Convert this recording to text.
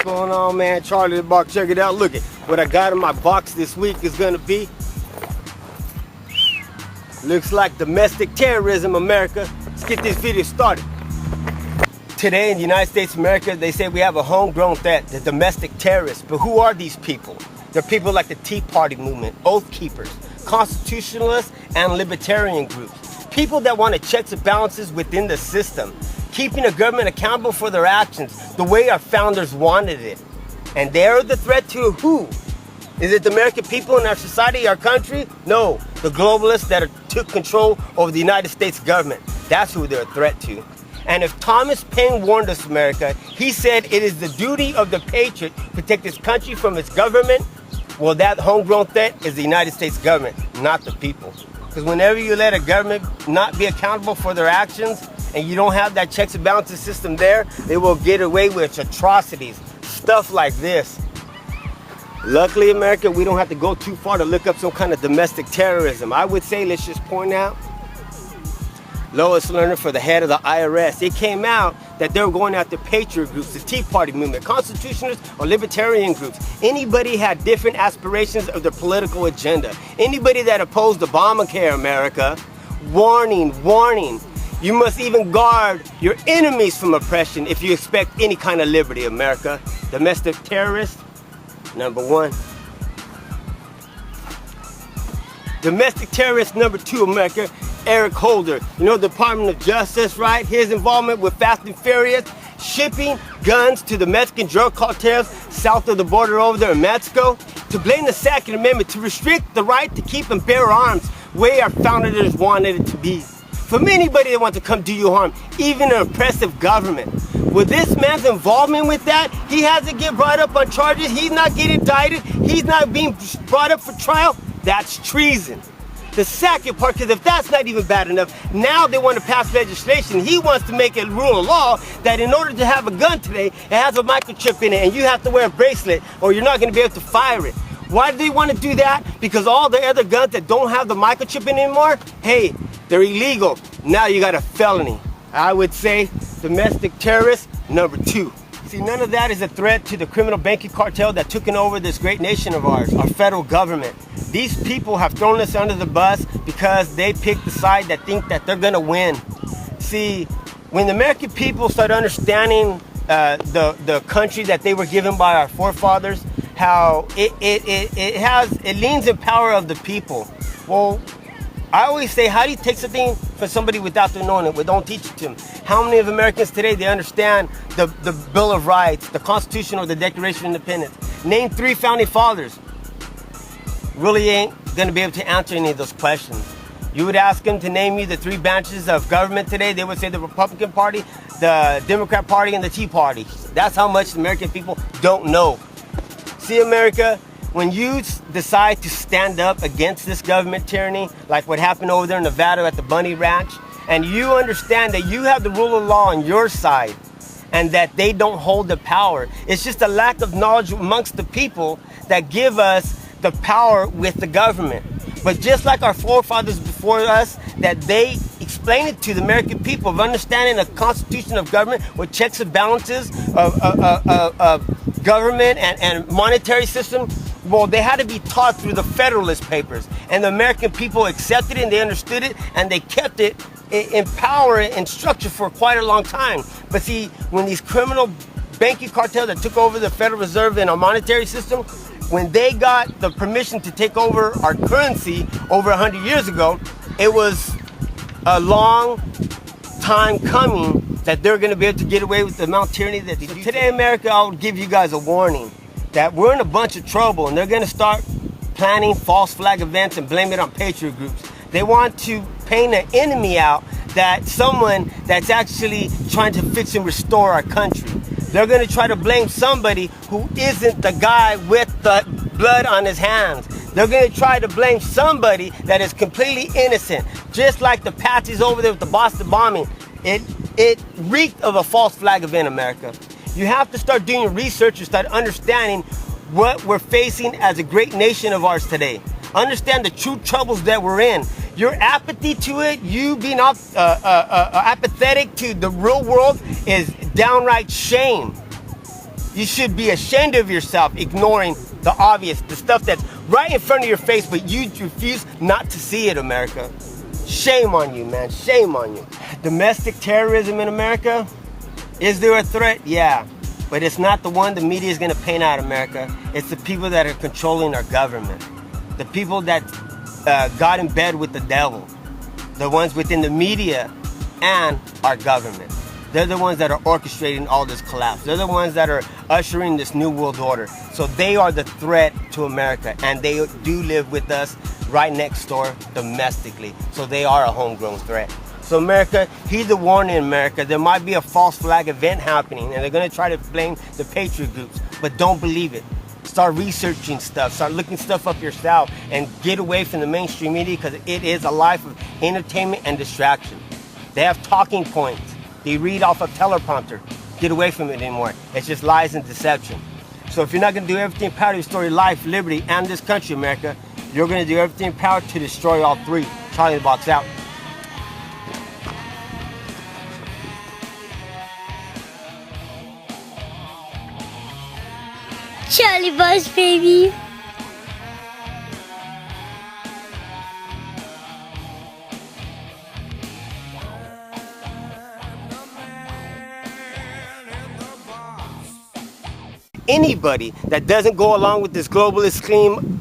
going on, man? Charlie the Box, check it out. Look at what I got in my box this week is gonna be. Looks like domestic terrorism, America. Let's get this video started. Today in the United States of America, they say we have a homegrown threat, the domestic terrorists. But who are these people? They're people like the Tea Party movement, Oath Keepers, constitutionalists, and libertarian groups. People that want checks and balances within the system, keeping the government accountable for their actions the way our founders wanted it. And they're the threat to who? Is it the American people in our society, our country? No, the globalists that took control over the United States government. That's who they're a threat to. And if Thomas Paine warned us, America, he said it is the duty of the patriot to protect his country from its government. Well, that homegrown threat is the United States government, not the people. Because whenever you let a government not be accountable for their actions and you don't have that checks and balances system there, they will get away with atrocities, stuff like this. Luckily, America, we don't have to go too far to look up some kind of domestic terrorism. I would say, let's just point out, lowest learner for the head of the IRS. It came out that they were going after patriot groups, the Tea Party movement, constitutionalists or libertarian groups. Anybody had different aspirations of their political agenda. Anybody that opposed Obamacare, America, warning, warning. You must even guard your enemies from oppression if you expect any kind of liberty, America. Domestic terrorists, number one. Domestic terrorist number two, America, Eric Holder. You know, the Department of Justice, right? His involvement with Fast and Furious, shipping guns to the Mexican drug cartels south of the border over there in Mexico, to blame the Second Amendment, to restrict the right to keep and bear arms way our founders wanted it to be. From anybody that wants to come do you harm, even an oppressive government. With this man's involvement with that, he has to get brought up on charges. He's not getting indicted. He's not being brought up for trial. That's treason. The second part, because if that's not even bad enough, now they want to pass legislation. He wants to make a rule of law that in order to have a gun today, it has a microchip in it and you have to wear a bracelet or you're not going to be able to fire it. Why do they want to do that? Because all the other guns that don't have the microchip in anymore, hey, they're illegal. Now you got a felony. I would say domestic terrorist number two. See, none of that is a threat to the criminal banking cartel that took over this great nation of ours, our federal government. These people have thrown us under the bus because they picked the side that think that they're gonna win. See, when the American people start understanding the country that they were given by our forefathers, how it leans in power of the people. Well, I always say, how do you take something from somebody without them knowing it? We don't teach it to them. How many of Americans today, they understand the Bill of Rights, the Constitution, or the Declaration of Independence? Name 3 founding fathers. Really ain't going to be able to answer any of those questions. You would ask them to name you the 3 branches of government today. They would say the Republican Party, the Democrat Party, and the Tea Party. That's how much the American people don't know. See, America, when you decide to stand up against this government tyranny, like what happened over there in Nevada at the Bunny Ranch, and you understand that you have the rule of law on your side and that they don't hold the power, it's just a lack of knowledge amongst the people that give us the power with the government. But just like our forefathers before us, that they explain it to the American people of understanding a constitution of government with checks and balances of government and monetary system. Well, they had to be taught through the Federalist Papers, and the American people accepted it and they understood it and they kept it in power and structure for quite a long time. But see, when these criminal banking cartels that took over the Federal Reserve and our monetary system, when they got the permission to take over our currency over 100 years ago, it was a long time coming that they're going to be able to get away with the amount of tyranny that they do. Today, America, I would give you guys a warning that we're in a bunch of trouble and they're going to start planning false flag events and blame it on patriot groups. They want to paint an enemy out, that someone that's actually trying to fix and restore our country. They're going to try to blame somebody who isn't the guy with the blood on his hands. They're going to try to blame somebody that is completely innocent, just like the Apaches over there with the Boston bombing. It reeked of a false flag event, America. You have to start doing research and start understanding what we're facing as a great nation of ours today. Understand the true troubles that we're in. Your apathy to it, you being apathetic to the real world, is downright shame. You should be ashamed of yourself, ignoring the obvious, the stuff that's right in front of your face, but you refuse not to see it, America. Shame on you, man. Shame on you. Domestic terrorism in America? Is there a threat? Yeah. But it's not the one the media is going to paint out, America. It's the people that are controlling our government. The people that got in bed with the devil. The ones within the media and our government. They're the ones that are orchestrating all this collapse. They're the ones that are ushering this new world order. So they are the threat to America, and they do live with us right next door domestically. So they are a homegrown threat. So America, heed the warning, America. There might be a false flag event happening, and they're going to try to blame the patriot groups, but don't believe it. Start researching stuff. Start looking stuff up yourself, and get away from the mainstream media, because it is a life of entertainment and distraction. They have talking points. They read off a teleprompter. Get away from it anymore. It's just lies and deception. So if you're not going to do everything in power to restore your life, liberty, and this country, America, you're going to do everything in power to destroy all three. Charlie in the Box out. Charlie Boss, baby. Anybody that doesn't go along with this globalist scheme